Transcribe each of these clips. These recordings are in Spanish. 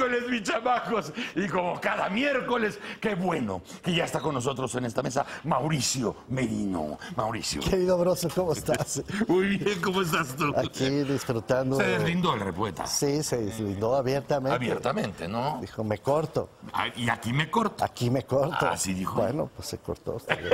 miércoles, mis chamacos. Y como cada miércoles, qué bueno que ya está con nosotros en esta mesa Mauricio Merino. Mauricio. Querido Broso, ¿cómo estás? Muy bien, ¿cómo estás tú? Aquí disfrutando. Se deslindó el repoeta. Sí, se deslindó abiertamente. Abiertamente, ¿no? Dijo, me corto. Ah, y aquí me corto. Aquí me corto. Así dijo. Bueno, pues se cortó. Está bien.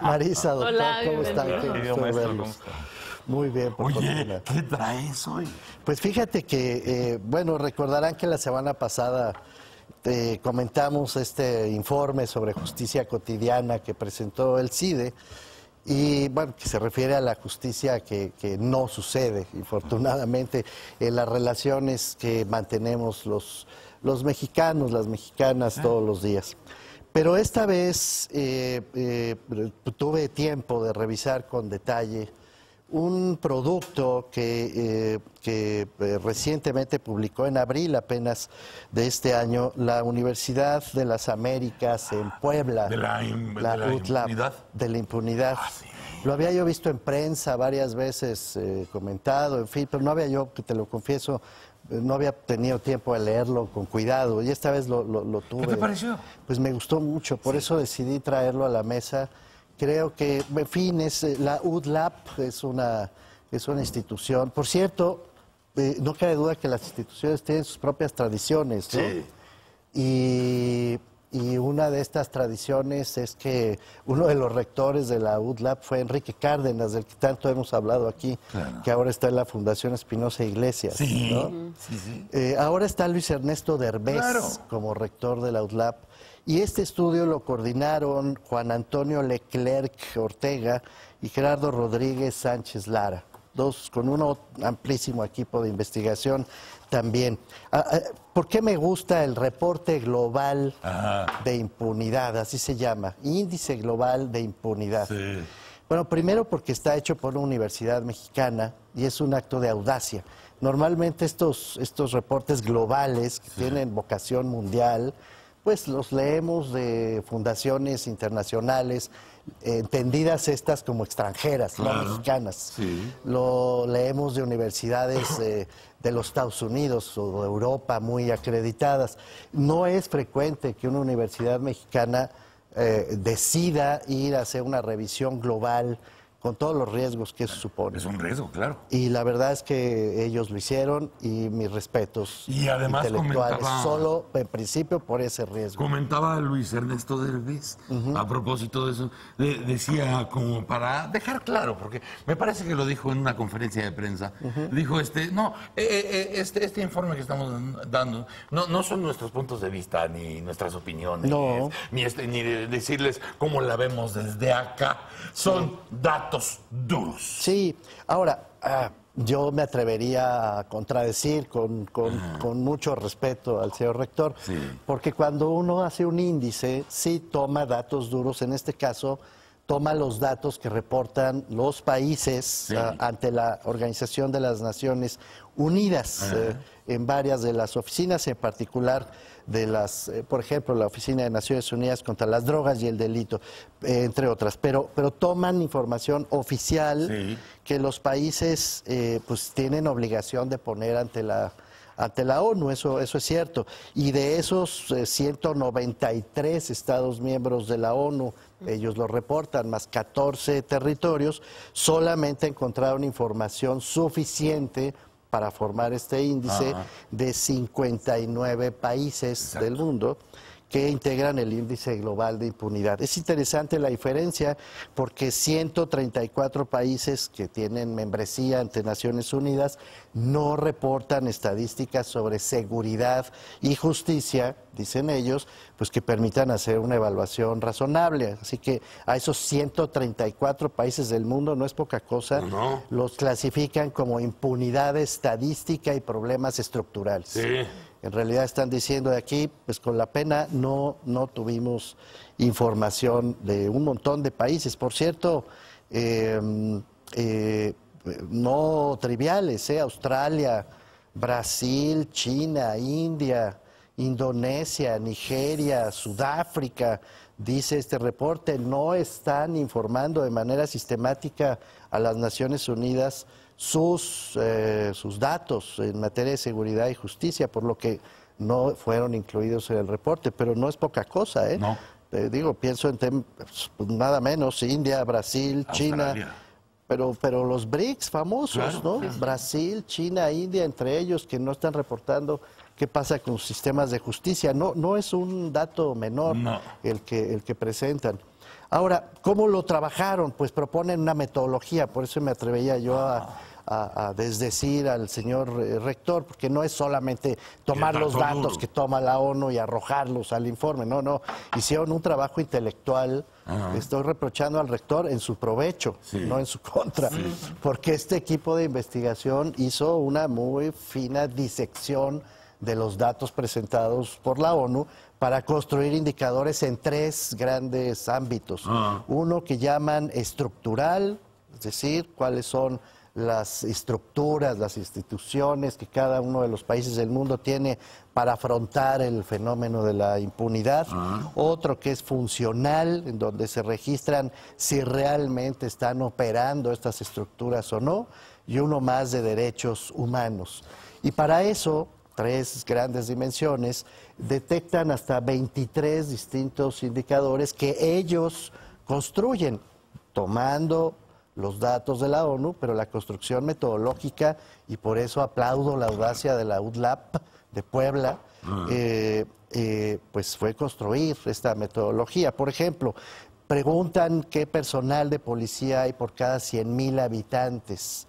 Marisa, doctor, Hola, ¿cómo están? Qué Querido gusto maestro, verlos. ¿cómo está? Muy bien, por Oye, fortuna. ¿qué traes hoy? Pues fíjate que, bueno, recordarán que la semana pasada comentamos este informe sobre justicia cotidiana que presentó el CIDE y, bueno, que se refiere a la justicia que no sucede, infortunadamente, en las relaciones que mantenemos los mexicanos, las mexicanas todos los días. Pero esta vez tuve tiempo de revisar con detalle un producto que recientemente publicó en abril apenas de este año la Universidad de las Américas en Puebla, De la UTLAP, impunidad. de la impunidad. Ah, sí. Lo había yo visto en prensa varias veces comentado, en fin, pero no había yo, que te lo confieso, no había tenido tiempo de leerlo con cuidado y esta vez lo tuve. ¿Qué te pareció? Pues me gustó mucho, por eso decidí traerlo a la mesa. Creo que, en fin, la UTLAP es una institución. Por cierto, no cabe duda que las instituciones tienen sus propias tradiciones, ¿no? Sí. Y una de estas tradiciones es que uno de los rectores de la UTLAP fue Enrique Cárdenas, del que tanto hemos hablado aquí, Claro. que ahora está en la Fundación Espinosa Iglesias. Sí, ¿no? sí. Ahora está Luis Ernesto Derbez Claro. como rector de la UTLAP. Y este estudio lo coordinaron Juan Antonio Leclerc Ortega y Gerardo Rodríguez Sánchez Lara, dos con un amplísimo equipo de investigación también. ¿Por qué me gusta el reporte global de impunidad? Así se llama, Índice Global de Impunidad. Sí. Bueno, primero porque está hecho por una universidad mexicana y es un acto de audacia. Normalmente estos reportes globales que tienen vocación mundial, pues los leemos de fundaciones internacionales, entendidas estas como extranjeras, no mexicanas. Sí. Lo leemos de universidades de los Estados Unidos o de Europa muy acreditadas. No es frecuente que una universidad mexicana decida ir a hacer una revisión global con todos los riesgos que eso supone. Es un riesgo, claro. Y la verdad es que ellos lo hicieron y mis respetos Y además intelectuales, comentaba- solo en principio por ese riesgo. Comentaba Luis Ernesto Derbez, a propósito de eso, decía como para dejar claro, porque me parece que lo dijo en una conferencia de prensa, dijo este informe que estamos dando no son nuestros puntos de vista ni nuestras opiniones, No. ni decirles cómo la vemos desde acá, son datos duros. Sí, ahora, yo me atrevería a contradecir con mucho respeto al señor rector, Sí. porque cuando uno hace un índice, sí toma datos duros, en este caso toma los datos que reportan los países ante la Organización de las Naciones Unidas, en varias de las oficinas, en particular de las, por ejemplo, la Oficina de Naciones Unidas contra las Drogas y el Delito, entre otras, pero toman información oficial que los países pues tienen obligación de poner ante la ONU, eso es cierto. Y de esos 193 Estados miembros de la ONU, ellos lo reportan, más 14 territorios, solamente encontraron información suficiente para formar este índice de 59 países del mundo que integran el índice global de impunidad. Es interesante la diferencia porque 134 países que tienen membresía ante Naciones Unidas no reportan estadísticas sobre seguridad y justicia, dicen ellos, pues que permitan hacer una evaluación razonable. Así que a esos 134 países del mundo, no es poca cosa, los clasifican como impunidad estadística y problemas estructurales. Sí. En realidad están diciendo de aquí, pues con la pena no tuvimos información de un montón de países. Por cierto, no triviales, Australia, Brasil, China, India, Indonesia, Nigeria, Sudáfrica, dice este reporte, no están informando de manera sistemática a las Naciones Unidas sus datos en materia de seguridad y justicia, por lo que no fueron incluidos en el reporte, pero no es poca cosa, ¿eh? No. Pienso en pues, nada menos, India, Brasil, Australia. China, pero los BRICS famosos, Claro, ¿no? Brasil, China, India, entre ellos, que no están reportando qué pasa con sus sistemas de justicia. No es un dato menor el que presentan. Ahora, ¿cómo lo trabajaron? Pues proponen una metodología, por eso me atrevería yo a desdecir al señor rector, porque no es solamente tomar los datos que toma la ONU y arrojarlos al informe, no, hicieron un trabajo intelectual. Estoy reprochando al rector en su provecho, no en su contra, porque este equipo de investigación hizo una muy fina disección de los datos presentados por la ONU para construir indicadores en 3 grandes ámbitos. Uno que llaman estructural, es decir, cuáles son las estructuras, las instituciones que cada uno de los países del mundo tiene para afrontar el fenómeno de la impunidad. Otro que es funcional, en donde se registran si realmente están operando estas estructuras o no. Y uno más de derechos humanos. Y para eso, 3 grandes dimensiones, detectan hasta 23 distintos indicadores que ellos construyen, tomando los datos de la ONU, pero la construcción metodológica, y por eso aplaudo la audacia de la UDLAP de Puebla, pues fue construir esta metodología. Por ejemplo, preguntan qué personal de policía hay por cada 100,000 habitantes.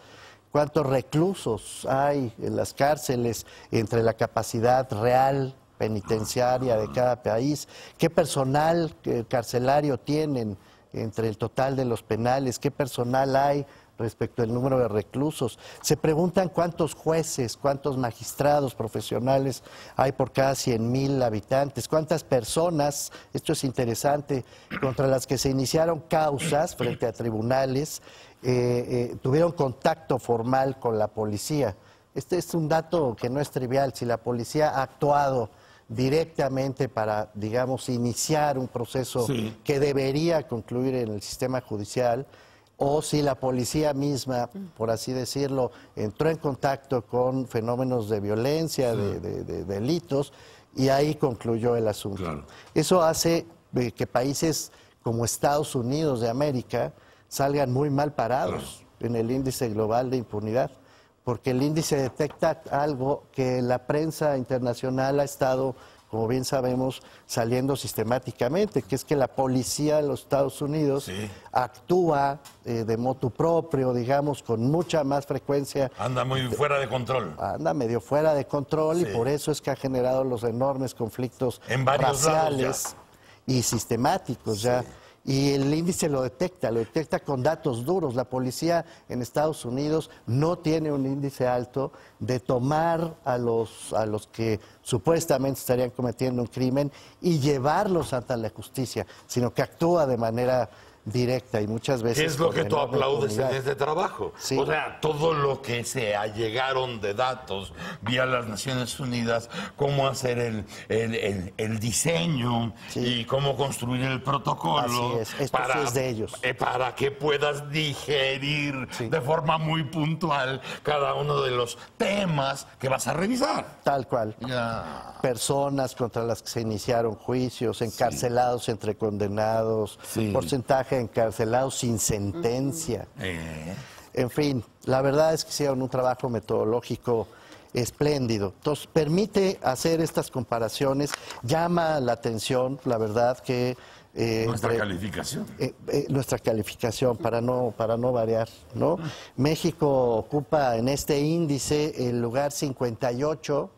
¿Cuántos reclusos hay en las cárceles entre la capacidad real penitenciaria de cada país? ¿Qué personal carcelario tienen entre el total de los penales? ¿Qué personal hay respecto al número de reclusos? Se preguntan cuántos jueces, cuántos magistrados profesionales hay por cada 100,000 habitantes, cuántas personas, esto es interesante, contra las que se iniciaron causas frente a tribunales, tuvieron contacto formal con la policía. Este es un dato que no es trivial. Si la policía ha actuado directamente para, digamos, iniciar un proceso que debería concluir en el sistema judicial, o si la policía misma, por así decirlo, entró en contacto con fenómenos de violencia, de delitos, y ahí concluyó el asunto. Claro. Eso hace que países como Estados Unidos de América salgan muy mal parados en el índice global de impunidad, porque el índice detecta algo que la prensa internacional ha estado, como bien sabemos, saliendo sistemáticamente, que es que la policía de los Estados Unidos actúa de motu propio, digamos, con mucha más frecuencia. Anda muy fuera de control. Anda medio fuera de control y por eso es que ha generado los enormes conflictos en varios raciales y sistemáticos ya. Y el índice lo detecta con datos duros. La policía en Estados Unidos no tiene un índice alto de tomar a los que supuestamente estarían cometiendo un crimen y llevarlos ante la justicia, sino que actúa de manera directa y muchas veces... ¿Qué es lo que tú aplaudes en este trabajo? Sí. O sea, todo lo que se allegaron de datos vía las Naciones Unidas, cómo hacer el diseño y cómo construir el protocolo. Así es. Esto sí es de ellos. Para que puedas digerir de forma muy puntual cada uno de los temas que vas a revisar. Tal cual. Personas contra las que se iniciaron juicios, encarcelados entre condenados, porcentaje de encarcelados sin sentencia. En fin, la verdad es que hicieron un trabajo metodológico espléndido. Entonces, permite hacer estas comparaciones, llama la atención, la verdad, que... nuestra calificación. Nuestra calificación, para no variar, ¿no? México ocupa en este índice el lugar 58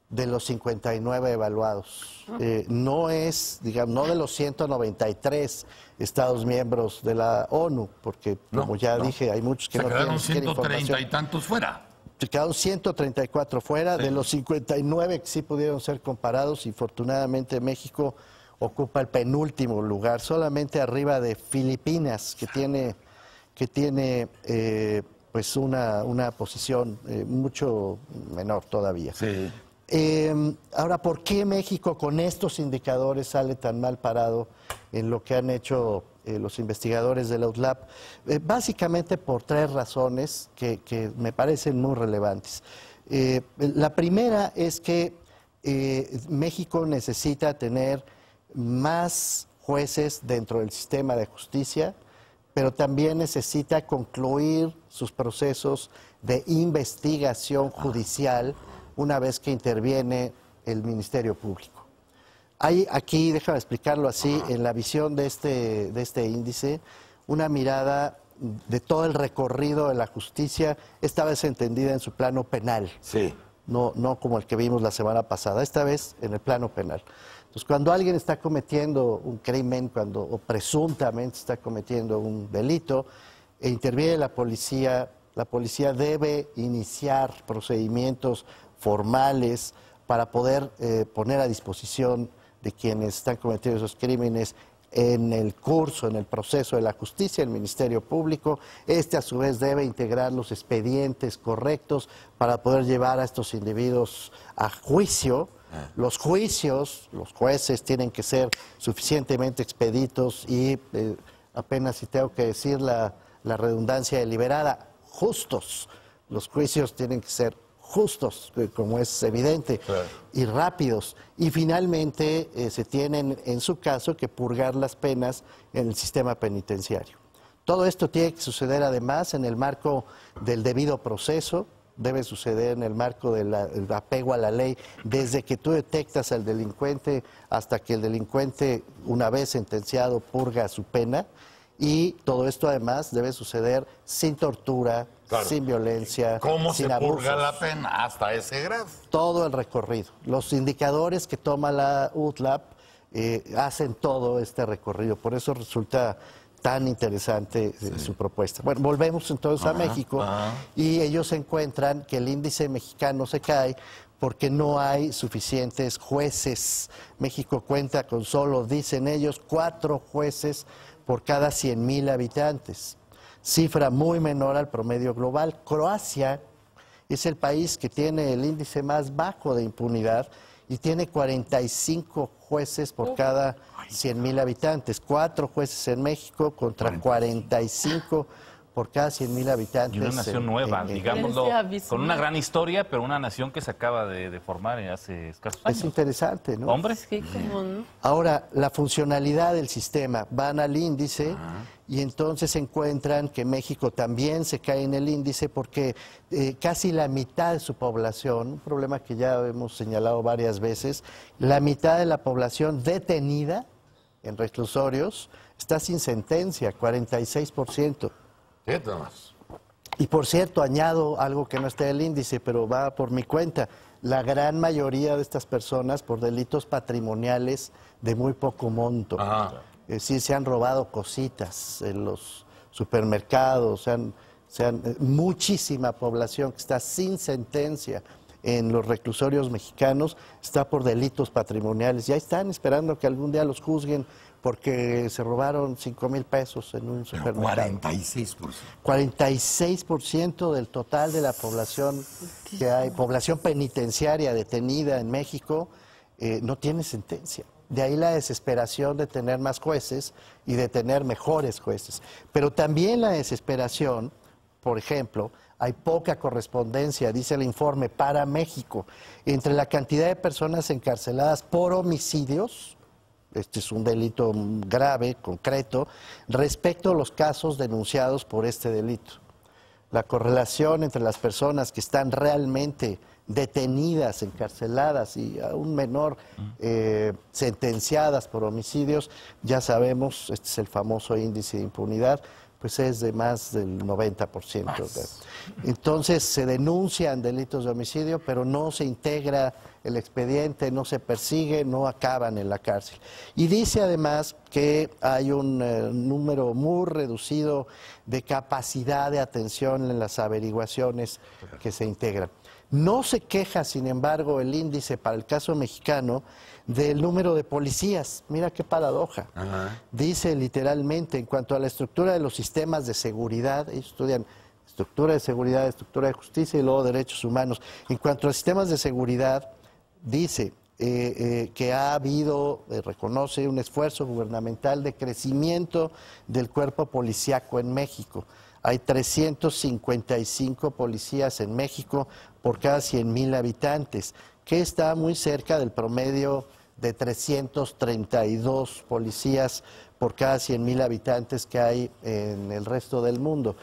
de los 59 evaluados. No es, digamos, no de los 193 Estados miembros de la ONU, porque, como ya dije, hay muchos que no tienen información. Se quedaron 130 y tantos fuera. Se quedaron 134 fuera, de los 59 que sí pudieron ser comparados, y afortunadamente México ocupa el penúltimo lugar, solamente arriba de Filipinas, que tiene pues una posición mucho menor todavía. Sí. Ahora, ¿por qué México con estos indicadores sale tan mal parado en lo que han hecho los investigadores de la UTLAP, básicamente por 3 razones que me parecen muy relevantes. La primera es que México necesita tener más jueces dentro del sistema de justicia, pero también necesita concluir sus procesos de investigación judicial una vez que interviene el Ministerio Público. Hay aquí, déjame explicarlo así, en la visión de este índice, una mirada de todo el recorrido de la justicia, esta vez entendida en su plano penal. Sí. No como el que vimos la semana pasada, esta vez en el plano penal. Entonces, cuando alguien está cometiendo un crimen, o presuntamente está cometiendo un delito, e interviene la policía debe iniciar procedimientos formales para poder poner a disposición de quienes están cometiendo esos crímenes en el proceso de la justicia, el Ministerio Público. A su vez debe integrar los expedientes correctos para poder llevar a estos individuos a juicio. Los juicios, los jueces tienen que ser suficientemente expeditos y, apenas si tengo que decir la redundancia deliberada, justos. Los juicios tienen que ser justos, como es evidente, claro, y rápidos. Y finalmente se tienen, en su caso, que purgar las penas en el sistema penitenciario. Todo esto tiene que suceder además en el marco del debido proceso, debe suceder en el marco del apego a la ley, desde que tú detectas al delincuente hasta que el delincuente, una vez sentenciado, purga su pena. Y todo esto además debe suceder sin tortura, claro, sin violencia, ¿cómo sin se abusos. purga la pena hasta ese grado? Todo el recorrido. Los indicadores que toma la UTLAP hacen todo este recorrido. Por eso resulta tan interesante su propuesta. Bueno, volvemos entonces a México y ellos encuentran que el índice mexicano se cae porque no hay suficientes jueces. México cuenta con solo, dicen ellos, 4 jueces por cada 100,000 habitantes, cifra muy menor al promedio global. Croacia es el país que tiene el índice más bajo de impunidad y tiene 45 jueces por cada 100,000 habitantes. 4 jueces en México contra 45 por cada 100,000 habitantes. Y una nación nueva, digámoslo, con una gran historia, pero una nación que se acaba de formar hace escasos años. Es interesante, ¿no? Hombre. Sí, ¿cómo no? Ahora, la funcionalidad del sistema. Van al índice y entonces encuentran que México también se cae en el índice porque casi la mitad de su población, un problema que ya hemos señalado varias veces, la mitad de la población detenida en reclusorios está sin sentencia, 46%. Fíjate más. Y por cierto, añado algo que no está en el índice, pero va por mi cuenta. La gran mayoría de estas personas por delitos patrimoniales de muy poco monto. Es decir, se han robado cositas en los supermercados, muchísima población que está sin sentencia en los reclusorios mexicanos está por delitos patrimoniales. Ya están esperando que algún día los juzguen porque se robaron 5,000 pesos en un supermercado. 46%. 46% del total de la población que hay, población penitenciaria detenida en México, no tiene sentencia. De ahí la desesperación de tener más jueces y de tener mejores jueces. Pero también la desesperación, por ejemplo, hay poca correspondencia, dice el informe, para México, entre la cantidad de personas encarceladas por homicidios, este es un delito grave, concreto, respecto a los casos denunciados por este delito. La correlación entre las personas que están realmente detenidas, encarceladas y aún menor sentenciadas por homicidios, ya sabemos, este es el famoso índice de impunidad, pues es de más del 90%. Entonces se denuncian delitos de homicidio, pero no se integra el expediente, no se persigue, no acaban en la cárcel. Y dice además que hay un número muy reducido de capacidad de atención en las averiguaciones que se integran. No se queja, sin embargo, el índice para el caso mexicano del número de policías. Mira qué paradoja. Dice literalmente, en cuanto a la estructura de los sistemas de seguridad, ellos estudian estructura de seguridad, estructura de justicia y luego derechos humanos. En cuanto a sistemas de seguridad, dice, que ha habido, reconoce un esfuerzo gubernamental de crecimiento del cuerpo policíaco en México. Hay 355 policías en México por cada 100,000 habitantes, que está muy cerca del promedio de 332 policías por cada 100,000 habitantes que hay en el resto del mundo.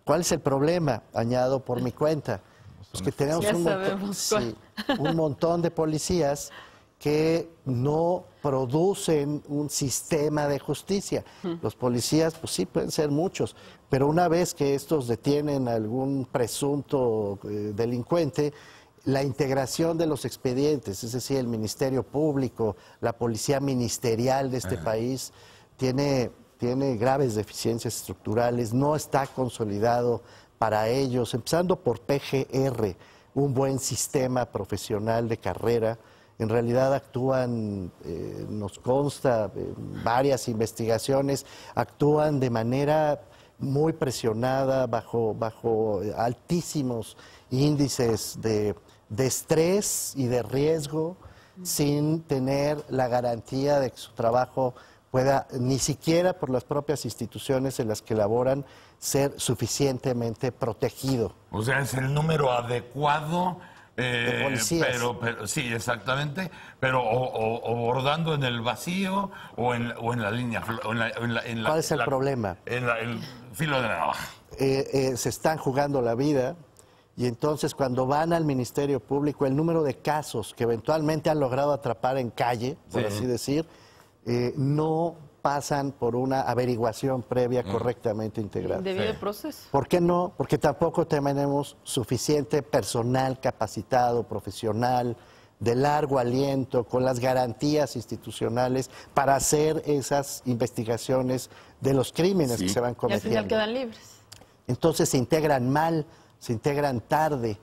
¿Cuál es el problema? Añado por mi cuenta. Pues que tenemos un montón de policías que no producen un sistema de justicia. Los policías, pues sí, pueden ser muchos, pero una vez que estos detienen a algún presunto delincuente, la integración de los expedientes, es decir, el Ministerio Público, la policía ministerial de este país, tiene graves deficiencias estructurales, no está consolidado para ellos, empezando por PGR, un buen sistema profesional de carrera. En realidad actúan, nos consta, varias investigaciones, actúan de manera muy presionada, bajo altísimos índices de estrés y de riesgo, sin tener la garantía de que su trabajo pueda, ni siquiera por las propias instituciones en las que laboran, ser suficientemente protegido. O sea, es el número adecuado de policías. Pero sí, exactamente, pero o bordando en el vacío o en la línea. ¿Cuál es el problema? En el filo de la navaja. Se están jugando la vida y entonces cuando van al Ministerio Público, el número de casos que eventualmente han logrado atrapar en calle, por así decir, no pasan por una averiguación previa correctamente integrada. Debido al proceso. ¿Por qué no? Porque tampoco tenemos suficiente personal capacitado, profesional, de largo aliento, con las garantías institucionales para hacer esas investigaciones de los crímenes que se van cometiendo. Y al final quedan libres. Entonces se integran mal, se integran tarde.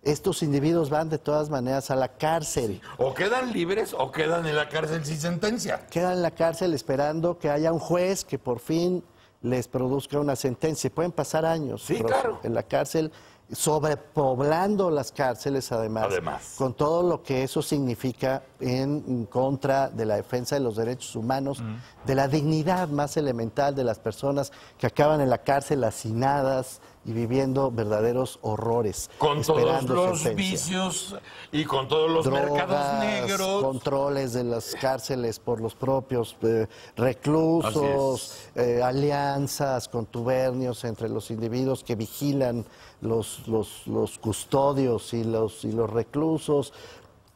Estos individuos van de todas maneras a la cárcel. O quedan libres o quedan en la cárcel sin sentencia. Quedan en la cárcel esperando que haya un juez que por fin les produzca una sentencia. Pueden pasar años en la cárcel, sobrepoblando las cárceles además, con todo lo que eso significa en contra de la defensa de los derechos humanos, de la dignidad más elemental de las personas que acaban en la cárcel hacinadas y viviendo verdaderos horrores. Con todos los vicios y con todos los mercados negros. Controles de las cárceles por los propios reclusos, alianzas, contubernios entre los individuos que vigilan los custodios y los reclusos.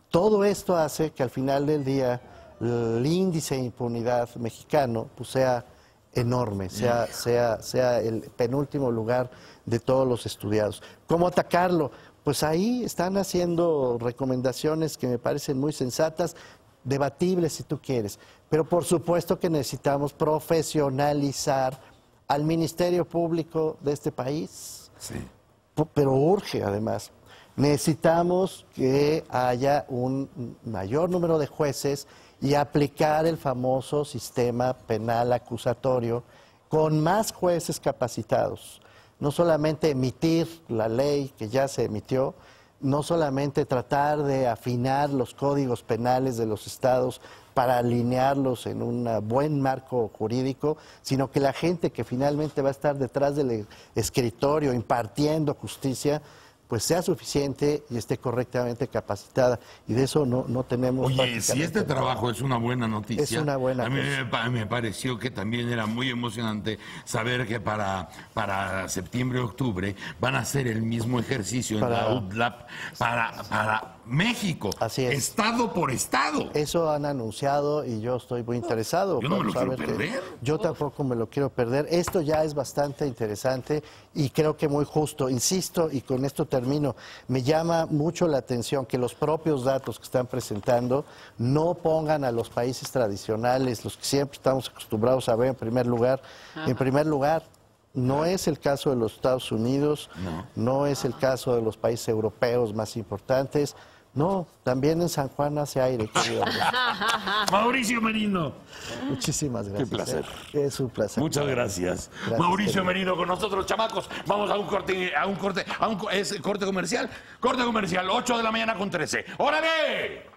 Todo esto hace que al final del día el índice de impunidad mexicano pues, sea enorme, sea el penúltimo lugar de todos los estudiados. ¿Cómo atacarlo? Pues ahí están haciendo recomendaciones que me parecen muy sensatas, debatibles si tú quieres, pero por supuesto que necesitamos profesionalizar al Ministerio Público de este país. Sí. Pero urge además. Necesitamos que haya un mayor número de jueces y aplicar el famoso sistema penal acusatorio con más jueces capacitados. No solamente emitir la ley que ya se emitió, no solamente tratar de afinar los códigos penales de los estados para alinearlos en un buen marco jurídico, sino que la gente que finalmente va a estar detrás del escritorio impartiendo justicia, pues sea suficiente y esté correctamente capacitada. Y de eso no tenemos... Oye, si este trabajo es una buena noticia... Es una buena A mí me pareció que también era muy emocionante saber que para septiembre, octubre van a hacer el mismo ejercicio en la UDLAP para México. Así es. Estado por estado. Eso han anunciado y yo estoy muy interesado. Yo no me lo quiero perder. Yo tampoco me lo quiero perder. Esto ya es bastante interesante y creo que muy justo. Insisto, y con esto termino, me llama mucho la atención que los propios datos que están presentando no pongan a los países tradicionales, los que siempre estamos acostumbrados a ver en primer lugar. En primer lugar, no es el caso de los Estados Unidos, no es el caso de los países europeos más importantes. No, también en San Juan hace aire, querido. Mauricio Merino. Muchísimas gracias. Qué placer. Es un placer. Muchas gracias. Mauricio Merino con nosotros, chamacos. Vamos a un corte comercial. Corte comercial, 8 de la mañana con 13. ¡Órale!